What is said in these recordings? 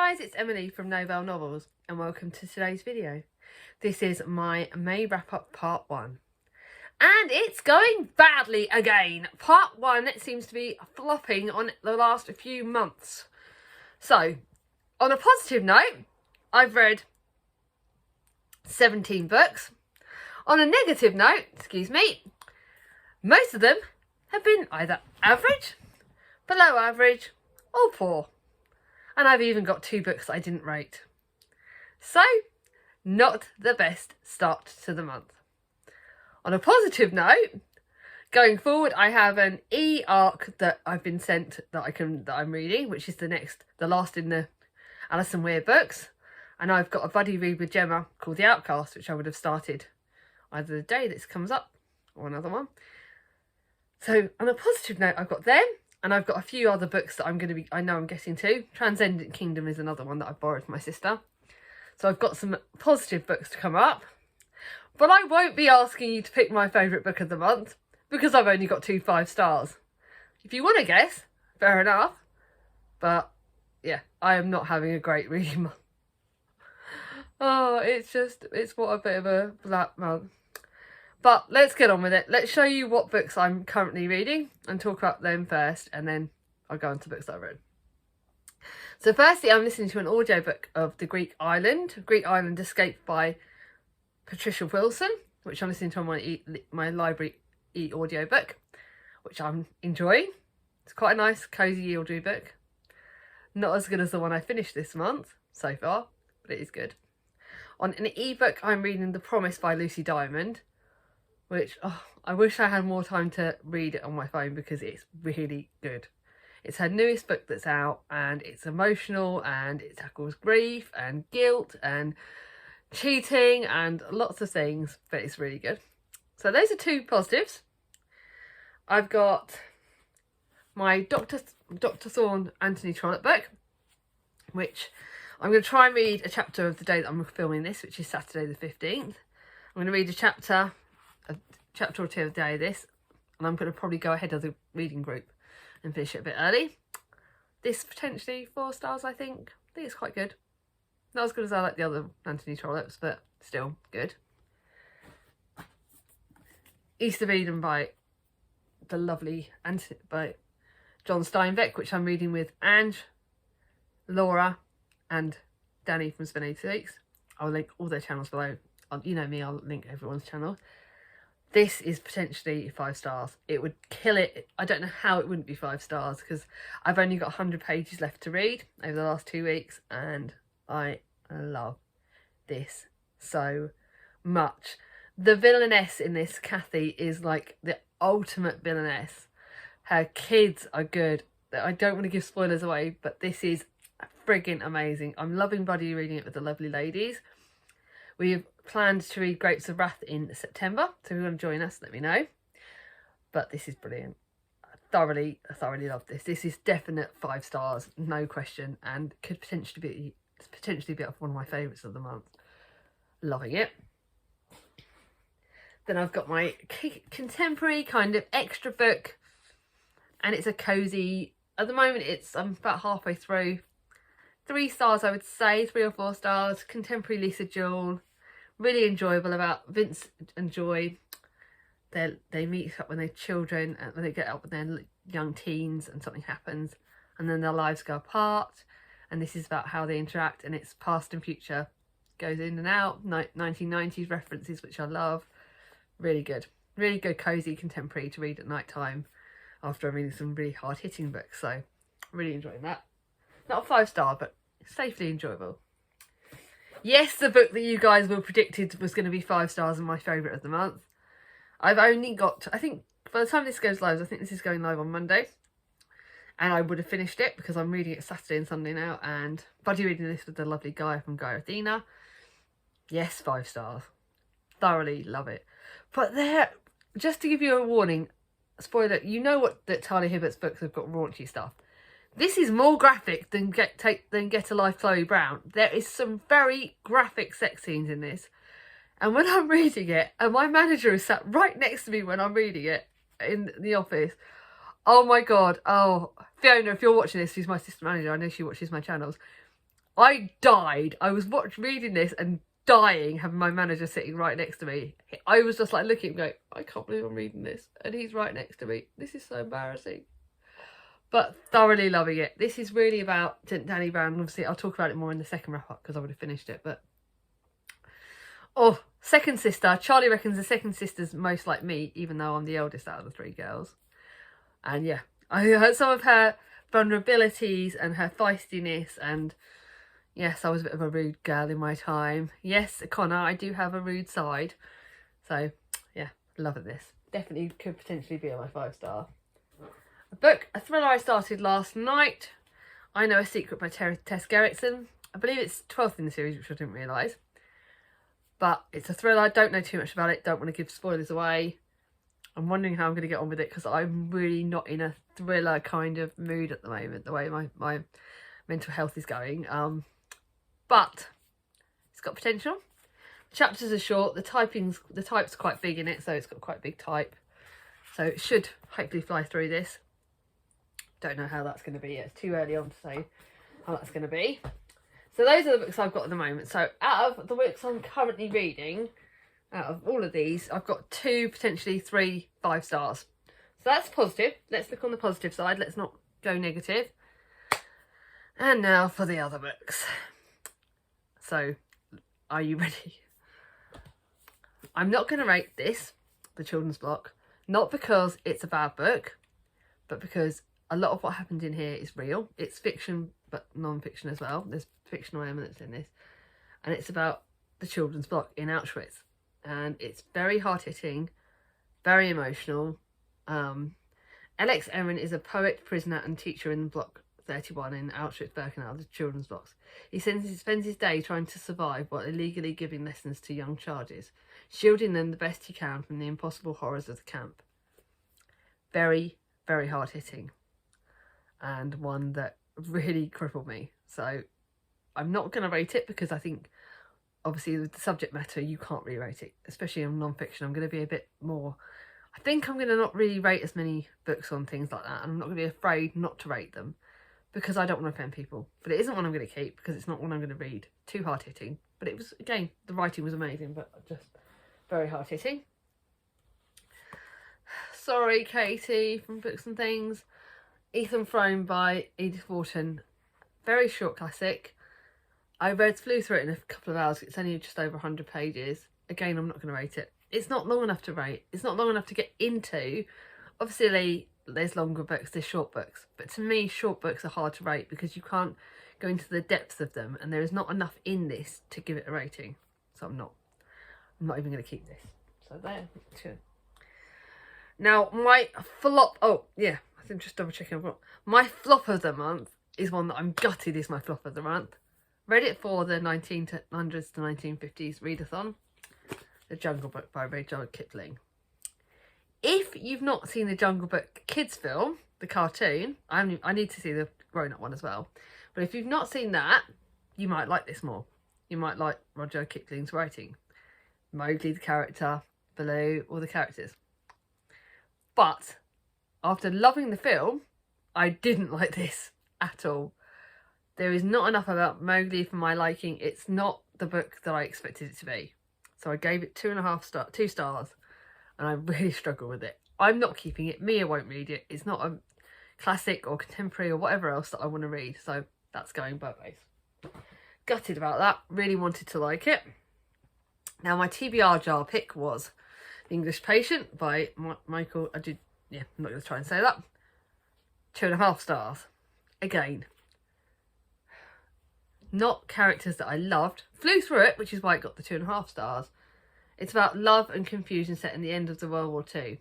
guys, it's Emily from Novelle Novels and welcome to today's video. This is my May wrap up part 1. And it's going badly again. Part 1 seems to be flopping on the last few months. So, on a positive note, I've read 17 books. On a negative note, most of them have been either average, below average, or poor. And I've even got 2 books I didn't rate. So, not the best start to the month. On a positive note, going forward, I have an e-arc that I've been sent that I'm reading, which is the last in the Alison Weir books. And I've got a buddy read with Gemma called The Outcast, which I would have started either the day this comes up or another one. So on a positive note, I've got them. And I've got a few other books that I know I'm getting to. Transcendent Kingdom is another one that I borrowed from my sister. So I've got some positive books to come up. But I won't be asking you to pick my favourite book of the month because I've only got 2 5 stars. If you want to guess, fair enough. But yeah, I am not having a great reading month. Oh, it's what a bit of a black month. But let's get on with it. Let's show you what books I'm currently reading and talk about them first, and then I'll go on to books that I've read. So firstly, I'm listening to an audiobook of The Greek Island Escape by Patricia Wilson, which I'm listening to on my library e-audiobook, which I'm enjoying. It's quite a nice, cosy audiobook. Not as good as the one I finished this month so far, but it is good. On an ebook, I'm reading The Promise by Lucy Diamond, which I wish I had more time to read it on my phone because it's really good. It's her newest book that's out and it's emotional and it tackles grief and guilt and cheating and lots of things, but it's really good. So those are 2 positives. I've got my Dr. Thorne Anthony Trollope book, which I'm going to try and read a chapter of the day that I'm filming this, which is Saturday the 15th. I'm going to read a chapter or 2 of the day of this, and I'm going to probably go ahead of the reading group and finish it a bit early. This potentially 4 stars, I think. I think it's quite good. Not as good as I like the other Anthony Trollope's, but still good. Easter Eden by the lovely by John Steinbeck, which I'm reading with Ange, Laura and Danny from Spin 86. I'll link all their channels below. You know me, I'll link everyone's channel. This is potentially 5 stars. It would kill it. I don't know how it wouldn't be 5 stars because I've only got 100 pages left to read over the last 2 weeks and I love this so much. The villainess in this, Kathy, is like the ultimate villainess. Her kids are good. I don't want to give spoilers away, but this is friggin' amazing. I'm loving buddy reading it with the lovely ladies. We've planned to read Grapes of Wrath in September, so if you want to join us, let me know. But this is brilliant. I thoroughly love this. This is definite 5 stars, no question, and could potentially be one of my favourites of the month. Loving it. Then I've got my contemporary kind of extra book, and it's a cosy. At the moment, I'm about halfway through. 3 stars, I would say, 3 or 4 stars. Contemporary Lisa Jewell. Really enjoyable, about Vince and Joy. They meet up when they're children and when they get up when they're young teens and something happens and then their lives go apart, and this is about how they interact, and it's past and future, goes in and out, 1990s references, which I love. Really good cozy contemporary to read at night time after I'm reading some really hard hitting books. So really enjoying that. Not a 5 star, but safely enjoyable. Yes, the book that you guys were predicted was going to be 5 stars and my favourite of the month. I've only got, I think, by the time this goes live, I think this is going live on Monday. And I would have finished it because I'm reading it Saturday and Sunday now. And buddy reading this with the lovely guy from Guy Athena. Yes, 5 stars. Thoroughly love it. But there, just to give you a warning, spoiler, you know that Talia Hibbert's books have got raunchy stuff. This is more graphic than Get a Life Chloe Brown. There is some very graphic sex scenes in this. And when I'm reading it, and my manager is sat right next to me when I'm reading it in the office, oh my God. Oh, Fiona, if you're watching this, she's my assistant manager. I know she watches my channels. I died. I was reading this and dying, having my manager sitting right next to me. I was just like looking going, I can't believe I'm reading this. And he's right next to me. This is so embarrassing. But thoroughly loving it. This is really about Danny Brown. Obviously, I'll talk about it more in the second wrap-up because I would have finished it. But, oh, second sister. Charlie reckons the second sister's most like me, even though I'm the eldest out of the 3 girls. And yeah, I heard some of her vulnerabilities and her feistiness, and yes, I was a bit of a rude girl in my time. Yes, Connor, I do have a rude side. So yeah, love it. This definitely could potentially be on my 5-star. A book, a thriller I started last night. I Know a Secret by Tess Gerritsen. I believe it's 12th in the series, which I didn't realise. But it's a thriller. I don't know too much about it. Don't want to give spoilers away. I'm wondering how I'm going to get on with it because I'm really not in a thriller kind of mood at the moment, the way my mental health is going. But it's got potential. The chapters are short. The type's quite big in it, so it's got quite a big type. So it should hopefully fly through this. Don't know how that's going to be yet. It's too early on to say how that's going to be. So those are the books I've got at the moment. So out of the books I'm currently reading, out of all of these, I've got 2, potentially 3 5-stars. So that's positive. Let's look on the positive side. Let's not go negative. And now for the other books. So, are you ready? I'm not going to rate this, The Children's Block, not because it's a bad book, but because a lot of what happened in here is real. It's fiction, but non-fiction as well. There's fictional elements in this. And it's about the children's block in Auschwitz. And it's very hard-hitting, very emotional. Alex Erin is a poet, prisoner and teacher in Block 31 in Auschwitz-Birkenau, the children's blocks. He spends his day trying to survive while illegally giving lessons to young charges, shielding them the best he can from the impossible horrors of the camp. Very, very hard-hitting. And one that really crippled me. So I'm not going to rate it because I think, obviously, with the subject matter, you can't re-rate it, especially on non-fiction. I'm going to be a bit more... I think I'm going to not really rate as many books on things like that. And I'm not going to be afraid not to rate them because I don't want to offend people. But it isn't one I'm going to keep because it's not one I'm going to read. Too hard-hitting. But it was, again, the writing was amazing, but just very hard-hitting. Sorry, Katie, from Books and Things. Ethan Frome by Edith Wharton. Very short classic. I flew through it in a couple of hours. It's only just over 100 pages. Again, I'm not going to rate it. It's not long enough to rate. It's not long enough to get into. Obviously, there's longer books, there's short books. But to me, short books are hard to rate because you can't go into the depths of them. And there is not enough in this to give it a rating. So I'm not even going to keep this. So there. Two. Now, my flop... Oh, yeah. I'm just double checking. My flop of the month is one that I'm gutted is my flop of the month. Read it for the 1900s to 1950s readathon. The Jungle Book by Rudyard Kipling. If you've not seen the Jungle Book kids film, the cartoon, I need to see the grown-up one as well. But if you've not seen that, you might like this more. You might like Rudyard Kipling's writing. Mowgli, the character, Baloo, all the characters. But after loving the film, I didn't like this at all. There is not enough about Mowgli for my liking. It's not the book that I expected it to be. So I gave it 2 stars, and I really struggle with it. I'm not keeping it. Mia won't read it. It's not a classic or contemporary or whatever else that I want to read. So that's going both ways. Gutted about that. Really wanted to like it. Now my TBR jar pick was The English Patient by Michael. I'm not going to try and say that. 2.5 stars. Again, not characters that I loved. Flew through it, which is why it got the 2.5 stars. It's about love and confusion set in the end of the World War II.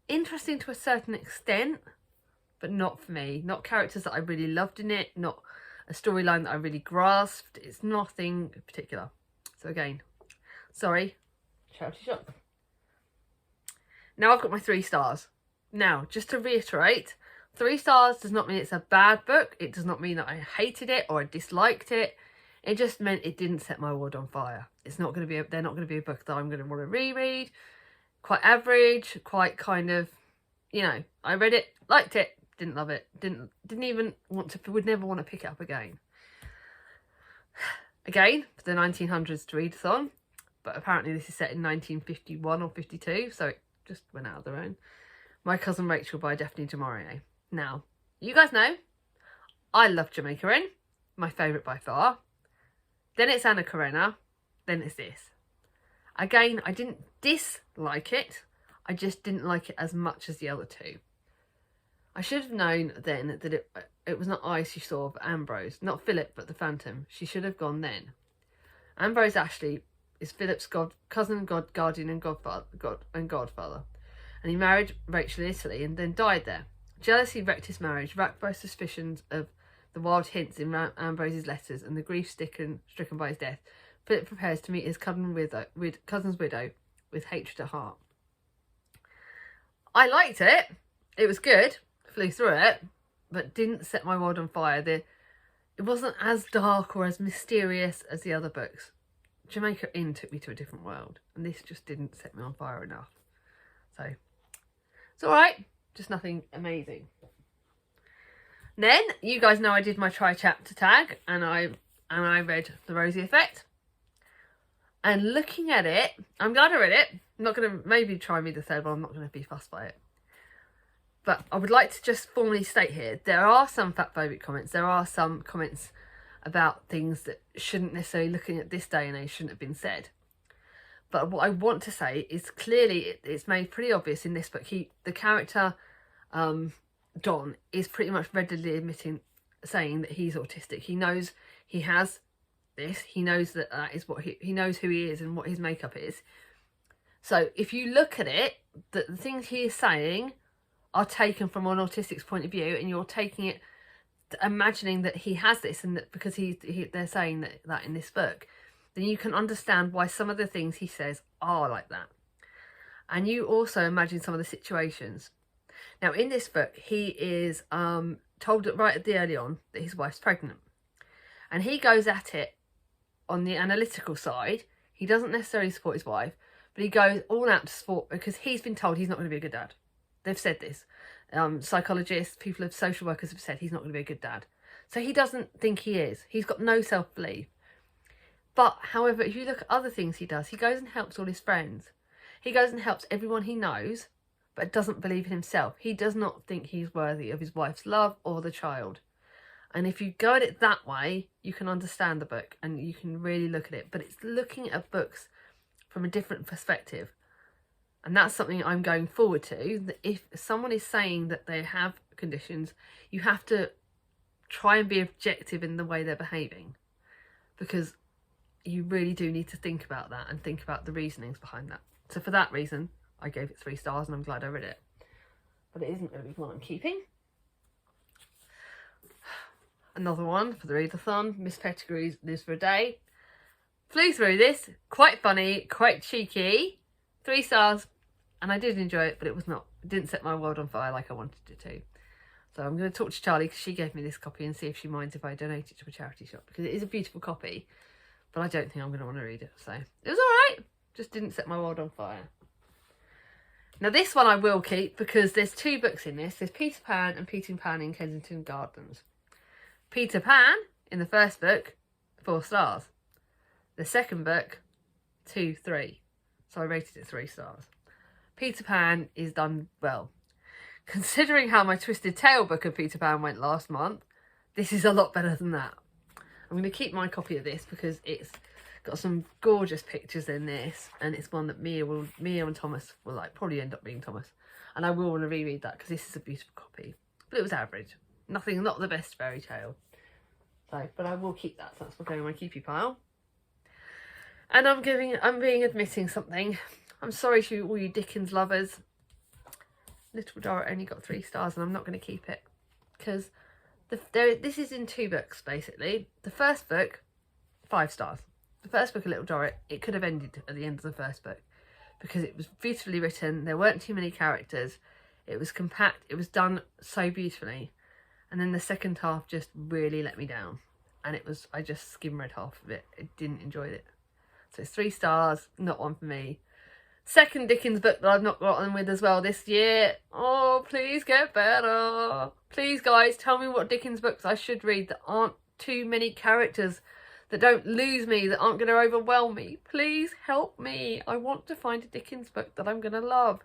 Interesting to a certain extent, but not for me. Not characters that I really loved in it. Not a storyline that I really grasped. It's nothing particular. So again, sorry. Charity shop. Now I've got my 3 stars. Now, just to reiterate, 3 stars does not mean it's a bad book. It does not mean that I hated it or I disliked it. It just meant it didn't set my world on fire. It's not going to be they're not going to be a book that I'm going to want to reread. Quite average, quite kind of, I read it, liked it, didn't love it, didn't even want to, would never want to pick it up again. Again, for the 1900s to readathon, but apparently this is set in 1951 or 52, so it just went out of their own. My Cousin Rachel by Daphne du Maurier. Now, you guys know, I love Jamaica Inn, my favourite by far. Then it's Anna Karenina, then it's this. Again, I didn't dislike it, I just didn't like it as much as the other two. I should have known then that it was not I she saw, but Ambrose. Not Philip, but the Phantom. She should have gone then. Ambrose Ashley is Philip's cousin, guardian and godfather. And he married Rachel in Italy and then died there. Jealousy wrecked his marriage, racked by suspicions of the wild hints in Ambrose's letters and the grief stricken by his death. Philip prepares to meet his cousin's widow with hatred at heart. I liked it. It was good. Flew through it, but didn't set my world on fire. It wasn't as dark or as mysterious as the other books. Jamaica Inn took me to a different world, and this just didn't set me on fire enough. So it's all right, just nothing amazing. Then you guys know I did my tri-chapter tag, and I read The Rosie Effect. And looking at it, I'm glad I read it. I'm not going to maybe try and read the third one. I'm not going to be fussed by it. But I would like to just formally state here, there are some fatphobic comments. There are some comments about things that shouldn't necessarily, looking at this day and age, shouldn't have been said. But what I want to say is clearly it's made pretty obvious in this book. The character, Don, is pretty much readily saying that he's autistic. He knows he has this. He knows that is what he knows who he is and what his makeup is. So if you look at it, the things he is saying are taken from an autistic's point of view, and you're taking it, imagining that he has this, and that because they're saying that in this book, then you can understand why some of the things he says are like that. And you also imagine some of the situations. Now, in this book, he is told that right at the early on that his wife's pregnant. And he goes at it on the analytical side. He doesn't necessarily support his wife, but he goes all out to support, because he's been told he's not going to be a good dad. They've said this. Psychologists, social workers have said he's not going to be a good dad. So he doesn't think he is. He's got no self-belief. But, however, if you look at other things he does, he goes and helps all his friends. He goes and helps everyone he knows, but doesn't believe in himself. He does not think he's worthy of his wife's love or the child. And if you go at it that way, you can understand the book and you can really look at it. But it's looking at books from a different perspective. And that's something I'm going forward to, that if someone is saying that they have conditions, you have to try and be objective in the way they're behaving, because you really do need to think about that and think about the reasonings behind that. So for that reason, I gave it 3 stars and I'm glad I read it. But it isn't going to be one I'm keeping. Another one for the readathon, Miss Pettigrew's Lives for a Day. Flew through this, quite funny, quite cheeky. 3 stars, and I did enjoy it, but it didn't set my world on fire like I wanted it to. So I'm going to talk to Charlie, because she gave me this copy, and see if she minds if I donate it to a charity shop, because it is a beautiful copy, but I don't think I'm going to want to read it. So it was all right, just didn't set my world on fire. Now this one I will keep, because there's 2 books in this. There's Peter Pan and Peter Pan in Kensington Gardens. Peter Pan, in the first book, 4 stars. The second book, 2, 3. So I rated it 3 stars. Peter Pan is done well. Considering how my Twisted Tale book of Peter Pan went last month, this is a lot better than that. I'm going to keep my copy of this because it's got some gorgeous pictures in this, and it's one that Mia and Thomas will like, probably end up being Thomas. And I will want to reread that because this is a beautiful copy. But it was average. Not the best fairy tale. So, but I will keep that. So that's going in my keepy pile. And I'm admitting something. I'm sorry to all you Dickens lovers. Little Dorrit only got 3 stars, and I'm not going to keep it because this is in 2 books basically. The first book, 5 stars. The first book of Little Dorrit, it could have ended at the end of the first book because it was beautifully written. There weren't too many characters. It was compact. It was done so beautifully. And then the second half just really let me down. And I just skim-read half of it. I didn't enjoy it. So it's 3 stars, not one for me. Second Dickens book that I've not gotten with as well this year. Oh, please get better. Please, guys, tell me what Dickens books I should read that aren't too many characters, that don't lose me, that aren't going to overwhelm me. Please help me. I want to find a Dickens book that I'm going to love.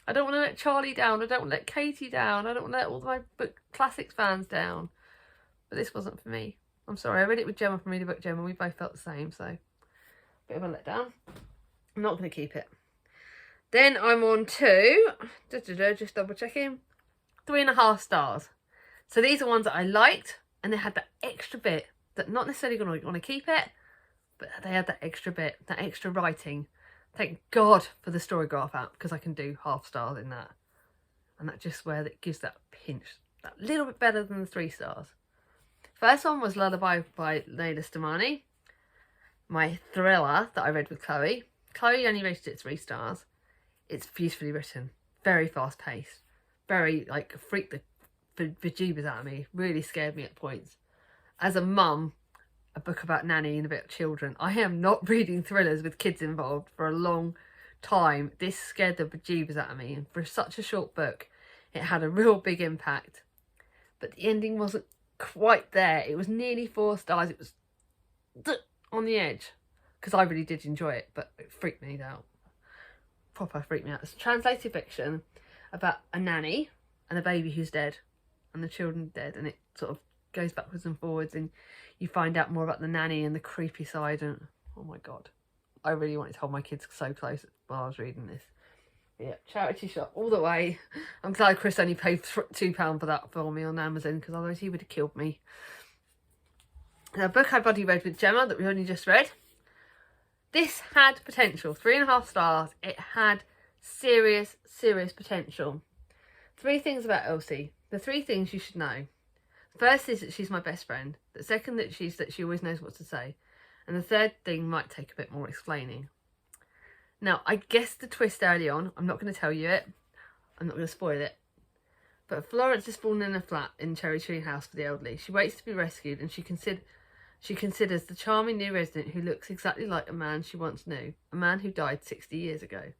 I don't want to let Charlie down. I don't want to let Katie down. I don't want to let all my book classics fans down. But this wasn't for me. I'm sorry. I read it with Gemma from Read a Book Gemma. We both felt the same, so bit of a letdown. I'm not going to keep it. Then I'm on to, just double checking, 3.5 stars. So these are ones that I liked, and they had that extra bit that not necessarily going to want to keep it, but they had that extra bit, that extra writing. Thank God for the Storygraph app, because I can do half stars in that. And that's just where it gives that pinch, that little bit better than the 3 stars. First one was Lullaby by Leila Stamani, my thriller that I read with Chloe. Chloe only rated it 3 stars. It's beautifully written, very fast paced, very like freaked the bejeebers out of me, really scared me at points. As a mum, a book about nanny and about children, I am not reading thrillers with kids involved for a long time. This scared the bejeebers out of me, and for such a short book, it had a real big impact. But the ending wasn't quite there. It was nearly 4 stars. It was on the edge, because I really did enjoy it, but it freaked me out. Proper freaked me out. It's translated fiction about a nanny and a baby who's dead, and the children dead, and it sort of goes backwards and forwards, and you find out more about the nanny and the creepy side. And oh my God, I really wanted to hold my kids so close while I was reading this. Yeah, charity shop all the way. I'm glad Chris only paid £2 for that for me on Amazon, because otherwise he would have killed me. Now, a book I've already read with Gemma that we only just read. This had potential. 3.5 stars. It had serious potential. 3 things about Elsie. The 3 things you should know. First is that she's my best friend. The second, that she always knows what to say. And the third thing might take a bit more explaining. Now, I guessed the twist early on. I'm not going to tell you it. I'm not going to spoil it. But Florence is fallen in a flat in Cherry Tree House for the elderly. She waits to be rescued, and she considers the charming new resident who looks exactly like a man she once knew, a man who died 60 years ago.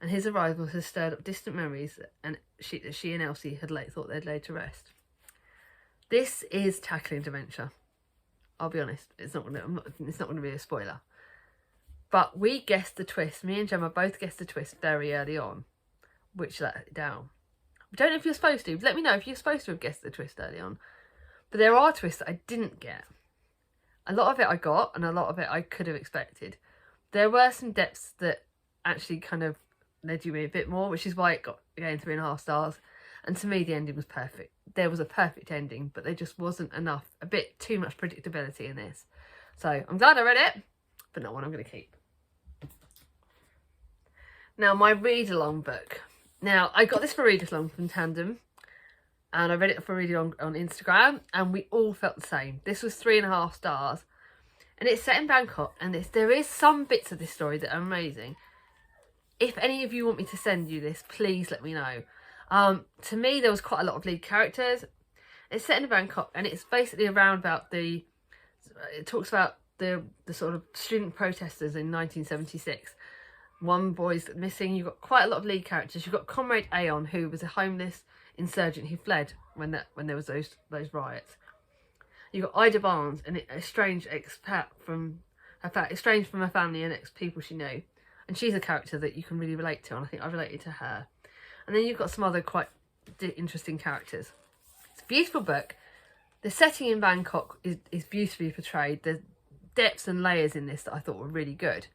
And his arrival has stirred up distant memories, and she and Elsie had thought they'd laid to rest. This is tackling dementia. I'll be honest, it's not going to be a spoiler. But we guessed the twist. Me and Gemma both guessed the twist very early on, which let it down. I don't know if you're supposed to. Let me know if you're supposed to have guessed the twist early on. But there are twists that I didn't get. A lot of it I got, and a lot of it I could have expected. There were some depths that actually kind of led you a bit more, which is why it got, again, 3.5 stars. And to me, the ending was perfect. There was a perfect ending, but there just wasn't enough, a bit too much predictability in this. So I'm glad I read it, but not one I'm going to keep. Now, my read-along book. Now, I got this for read-along from Tandem, and I read it for read-along on Instagram, and we all felt the same. This was 3.5 stars, and it's set in Bangkok, and there is some bits of this story that are amazing. If any of you want me to send you this, please let me know. To me, there was quite a lot of lead characters. It's set in Bangkok, and it's basically around about it talks about the sort of student protesters in 1976. One boy's missing. You've got quite a lot of lead characters. You've got Comrade Aeon, who was a homeless insurgent who fled when there was those riots. You've got Ida Barnes, an estranged expat estranged from her family and ex-people she knew. And she's a character that you can really relate to, and I think I related to her. And then you've got some other quite interesting characters. It's a beautiful book. The setting in Bangkok is beautifully portrayed. There's depths and layers in this that I thought were really good.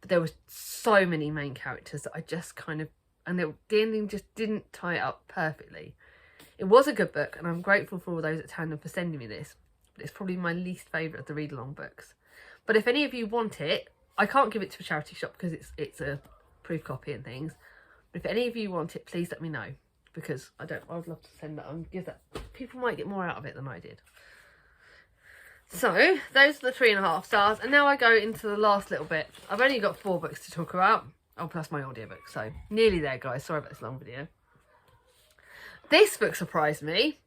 But there was so many main characters that I just kind of... And the ending just didn't tie it up perfectly. It was a good book, and I'm grateful for all those at Tandem for sending me this. But it's probably my least favourite of the read-along books. But if any of you want it, I can't give it to a charity shop because it's a proof copy and things. But if any of you want it, please let me know, because I would love to send that and give that. People might get more out of it than I did. So those are the 3.5 stars, and now I go into the last little bit. I've only got 4 books to talk about. Oh, plus my audiobook, so nearly there, guys. Sorry about this long video. This book surprised me.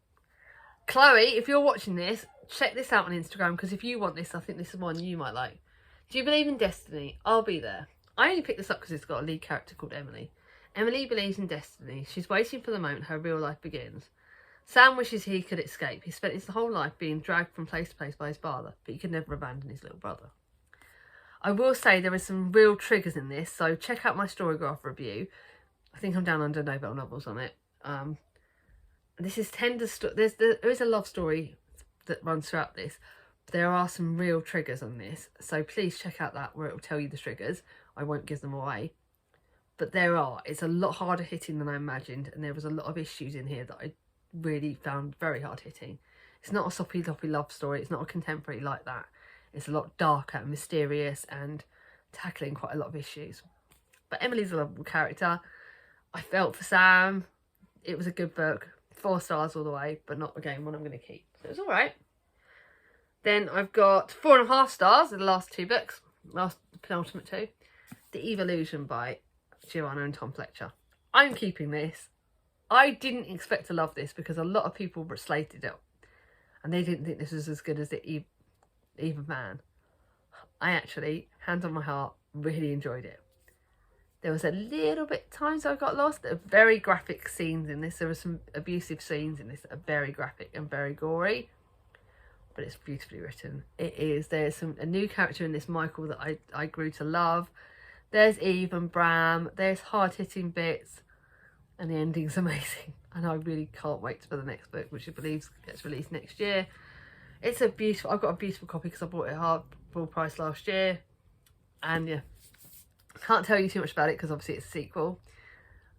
Chloe, if you're watching this, check this out on Instagram, because if you want this, I think this is one you might like. Do you believe in destiny? I'll be there. I only picked this up because it's got a lead character called Emily. Emily believes in destiny. She's waiting for the moment her real life begins. Sam wishes he could escape. He spent his whole life being dragged from place to place by his father, but he could never abandon his little brother. I will say there is some real triggers in this, so check out my Storygraph review. I think I'm down under Nobel novels on it. This is tender. There is a love story that runs throughout this. But there are some real triggers on this, so please check out that where it will tell you the triggers. I won't give them away, but there are. It's a lot harder hitting than I imagined, and there was a lot of issues in here that I really found very hard hitting. It's not a soppy loppy love story. It's not a contemporary like that. It's a lot darker and mysterious and tackling quite a lot of issues. But Emily's a lovable character. I felt for Sam. It was a good book. 4 stars all the way, but not again one I'm going to keep. So it's all right. Then I've got 4.5 stars in the last 2 books. The penultimate 2. The Evolution by Giovanna and Tom Fletcher. I'm keeping this. I didn't expect to love this because a lot of people slated it. And they didn't think this was as good as the Eve of Man. I actually, hand on my heart, really enjoyed it. There was a little bit times I got lost. There are very graphic scenes in this. There were some abusive scenes in this that are very graphic and very gory. But it's beautifully written. It is. There's a new character in this, Michael, that I grew to love. There's Eve and Bram. There's hard-hitting bits. And the ending's amazing. And I really can't wait for the next book, which I believe gets released next year. It's a beautiful... I've got a beautiful copy because I bought it full price last year. And yeah, can't tell you too much about it because obviously it's a sequel.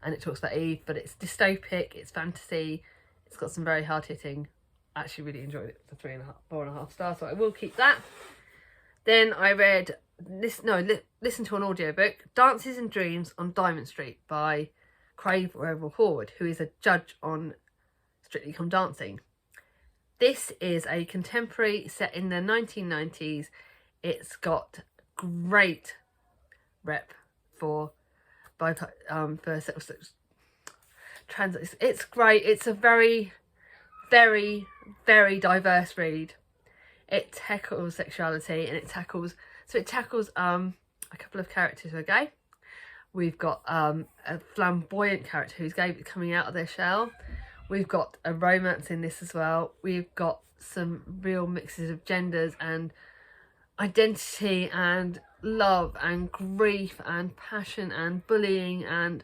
And it talks about Eve, but it's dystopic, it's fantasy. It's got some very hard-hitting... I actually really enjoyed it for 4.5 stars, so I will keep that. Then I read... listen to an audiobook, Dances and Dreams on Diamond Street by Crave Revel Horwood, who is a judge on Strictly Come Dancing. This is a contemporary set in the 1990s. It's got great rep for trans. It's great. It's a very, very, very diverse read. It tackles sexuality and it tackles a couple of characters who are gay. We've got a flamboyant character who's gay but coming out of their shell. We've got a romance in this as well. We've got some real mixes of genders and identity and love and grief and passion and bullying, and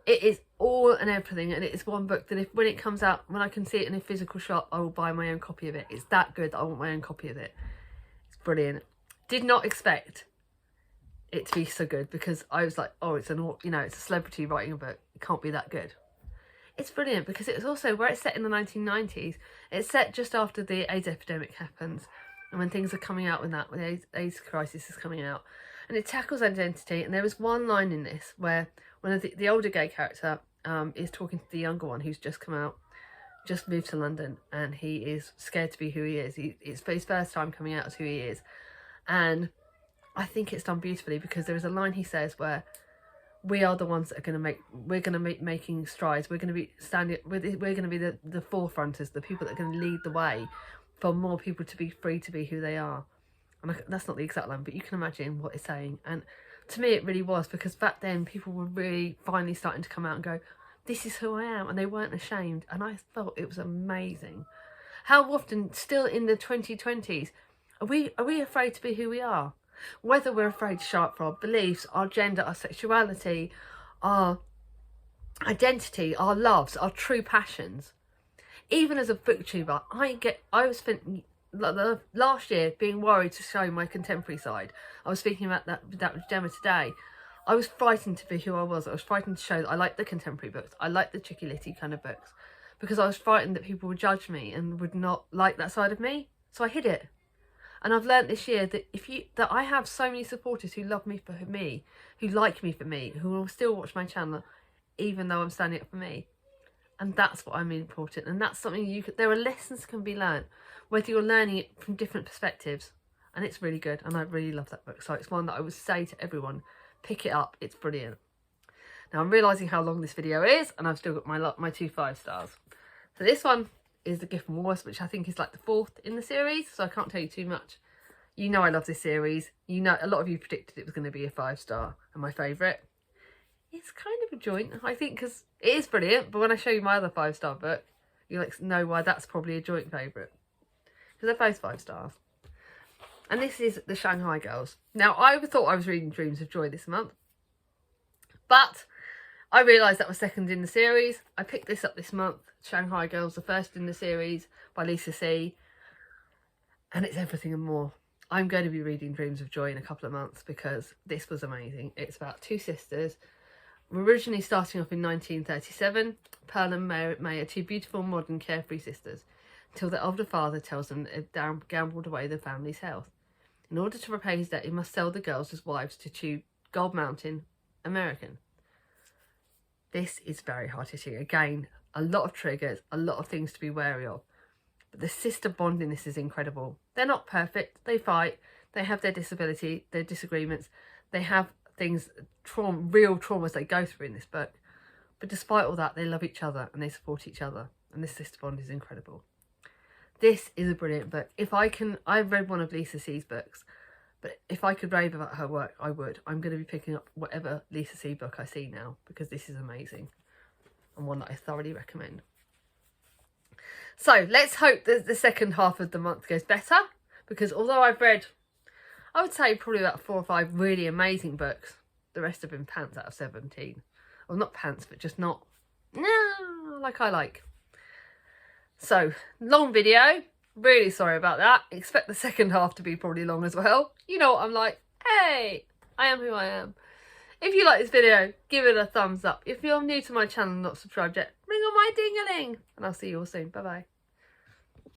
it is all and everything. And it is one book that when it comes out, when I can see it in a physical shop, I will buy my own copy of it. It's that good that I want my own copy of it. It's brilliant. Did not expect it to be so good because I was like, oh, it's a celebrity writing a book. It can't be that good. It's brilliant because it's also where it's set in the 1990s. It's set just after the AIDS epidemic happens and when things are coming out with that, when the AIDS crisis is coming out. And it tackles identity. And there was one line in this where one of the older gay character is talking to the younger one who's just come out, just moved to London, and he is scared to be who he is. It's for his first time coming out as who he is. And I think it's done beautifully because there is a line he says where we are the ones that are going to be making strides. We're going to be we're going to be the forefronters, the people that are going to lead the way for more people to be free to be who they are. And that's not the exact line, but you can imagine what it's saying. And to me, it really was, because back then people were really finally starting to come out and go, this is who I am. And they weren't ashamed. And I thought it was amazing. How often, still in the 2020s, are we afraid to be who we are? Whether we're afraid to show up for our beliefs, our gender, our sexuality, our identity, our loves, our true passions. Even as a booktuber, I spent the last year being worried to show my contemporary side. I was speaking about that with Gemma today. I was frightened to be who I was. I was frightened to show that I like the contemporary books. I like the chicky litty kind of books, because I was frightened that people would judge me and would not like that side of me. So I hid it. And I've learnt this year that I have so many supporters who love me for me, who like me for me, who will still watch my channel even though I'm standing up for me. And that's what I'm important. And that's something there are lessons can be learnt, whether you're learning it from different perspectives. And it's really good. And I really love that book. So it's one that I would say to everyone, pick it up. It's brilliant. Now I'm realising how long this video is, and I've still got my 2 5 stars. So this one is The Gift from Wars, which I think is like the 4th in the series. So I can't tell you too much. You know I love this series. You know a lot of you predicted it was going to be a 5-star and my favourite. It's kind of a joint, I think, because it is brilliant. But when I show you my other 5-star book, You'll know why that's probably a joint favourite. Because they're both 5 stars. And this is the Shanghai Girls. Now, I thought I was reading Dreams of Joy this month. But I realised that was second in the series. I picked this up this month. Shanghai Girls, the first in the series by Lisa C. And it's everything and more. I'm going to be reading Dreams of Joy in a couple of months because this was amazing. It's about 2 sisters. Originally starting off in 1937, Pearl and May are 2 beautiful, modern, carefree sisters, until their older father tells them that they've gambled away their family's health. In order to repay his debt, he must sell the girls as wives to Gold Mountain American. This is very hard-hitting. Again, a lot of triggers, a lot of things to be wary of. But the sister bond in this is incredible. They're not perfect. They fight. They have their disability, their disagreements. They have things, real traumas they go through in this book. But despite all that, they love each other and they support each other. And this sister bond is incredible. This is a brilliant book. I've read one of Lisa C's books, but if I could rave about her work, I would. I'm going to be picking up whatever Lisa C book I see now because this is amazing and one that I thoroughly recommend. So let's hope that the second half of the month goes better, because although I've read, I would say probably about 4 or 5 really amazing books, the rest have been pants out of 17. Well, not pants, but just not, like I like. So, long video. Really sorry about that. Expect the second half to be probably long as well. You know what I'm like. Hey, I am who I am. If you like this video, give it a thumbs up. If you're new to my channel and not subscribed yet, ring on my ding-a-ling. And I'll see you all soon. Bye-bye.